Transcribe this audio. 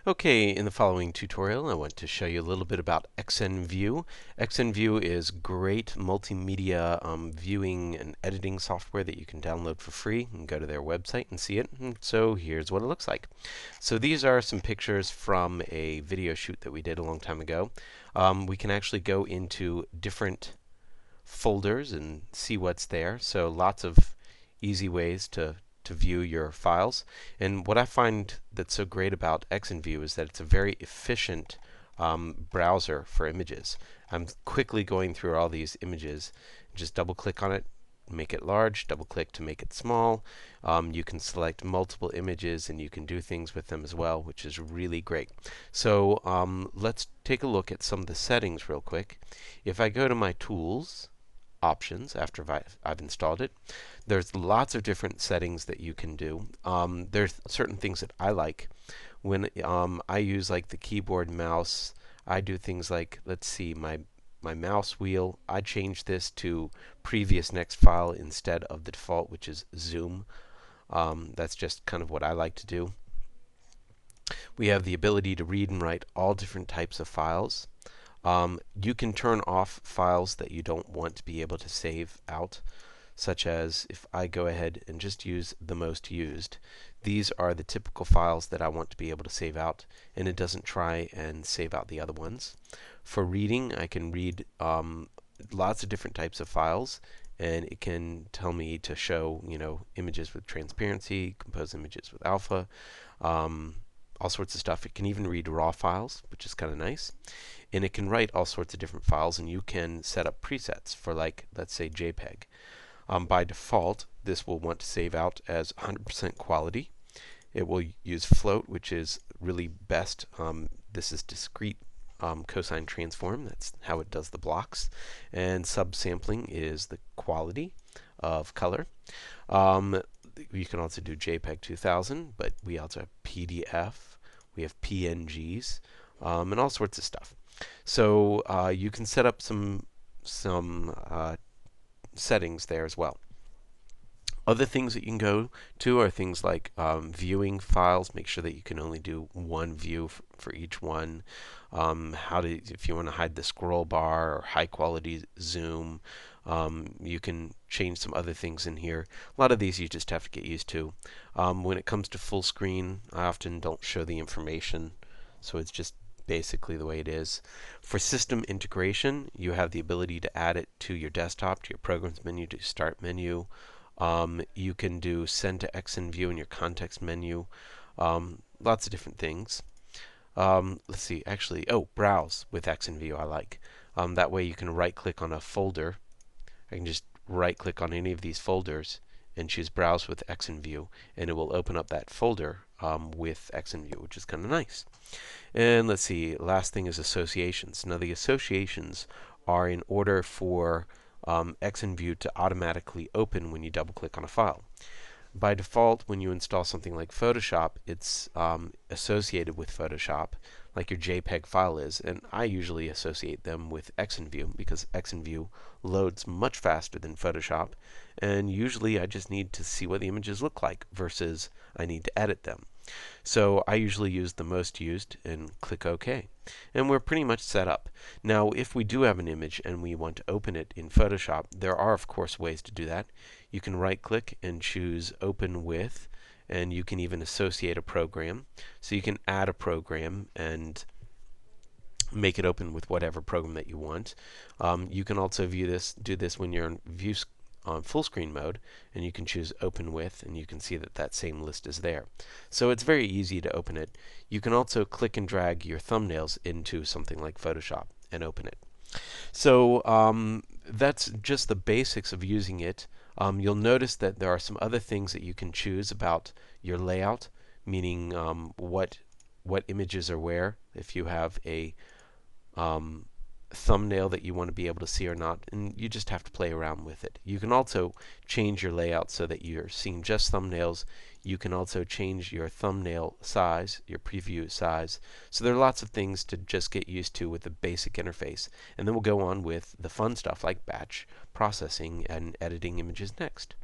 Okay, in the following tutorial I want to show you a little bit about Xnview. Xnview is great multimedia viewing and editing software that you can download for free and go to their website and see it. And so here's what it looks like. So these are some pictures from a video shoot that we did a long time ago. We can actually go into different folders and see what's there. So lots of easy ways to view your files. And what I find that's so great about Xnview is that it's a very efficient browser for images. I'm quickly going through all these images. Just double click on it, make it large, double click to make it small. You can select multiple images and you can do things with them as well, which is really great. So let's take a look at some of the settings real quick. If I go to my tools options after I've installed it, there's lots of different settings that you can do. There's certain things that I like. When I use like the keyboard mouse, I do things like, let's see, my mouse wheel, I change this to previous next file instead of the default, which is zoom. That's just kind of what I like to do. We have the ability to read and write all different types of files. You can turn off files that you don't want to be able to save out, such as if I go ahead and just use the most used. These are the typical files that I want to be able to save out, and it doesn't try and save out the other ones. For reading, I can read lots of different types of files, and it can tell me to show, images with transparency, compose images with alpha, all sorts of stuff. It can even read raw files, which is kind of nice. And it can write all sorts of different files, and you can set up presets for, like, let's say JPEG. By default, this will want to save out as 100% quality. It will use float, which is really best. This is discrete cosine transform. That's how it does the blocks. And subsampling is the quality of color. You can also do JPEG 2000, but we also have PDF. We have PNGs, and all sorts of stuff. So you can set up some settings there as well. Other things that you can go to are things like viewing files. Make sure that you can only do one view for each one. If you want to hide the scroll bar or high quality zoom, you can change some other things in here. A lot of these you just have to get used to. When it comes to full screen, I often don't show the information, so it's just basically the way it is. For system integration, you have the ability to add it to your desktop, to your programs menu, to your start menu. You can do send to Xnview in your context menu. Lots of different things. Let's see, actually, browse with Xnview I like. That way you can right click on a folder. I can just right click on any of these folders and choose browse with Xnview, and it will open up that folder with Xnview, which is kind of nice. And let's see, last thing is associations. Now the associations are in order for Xnview to automatically open when you double click on a file. By default, when you install something like Photoshop, it's associated with Photoshop, like your JPEG file is, and I usually associate them with Xnview because Xnview loads much faster than Photoshop, and usually I just need to see what the images look like versus I need to edit them. So I usually use the most used and click OK. And we're pretty much set up. Now, if we do have an image and we want to open it in Photoshop, there are, of course, ways to do that. You can right-click and choose Open With, and you can even associate a program. So you can add a program and make it open with whatever program that you want. You can also do this when you're on full screen mode, and you can choose Open With, and you can see that same list is there. So it's very easy to open it. You can also click and drag your thumbnails into something like Photoshop and open it. So that's just the basics of using it. You'll notice that there are some other things that you can choose about your layout, meaning what images are where, if you have a thumbnail that you want to be able to see or not, and you just have to play around with it. You can also change your layout so that you're seeing just thumbnails. You can also change your thumbnail size, your preview size. So there are lots of things to just get used to with the basic interface. And then we'll go on with the fun stuff like batch processing and editing images next.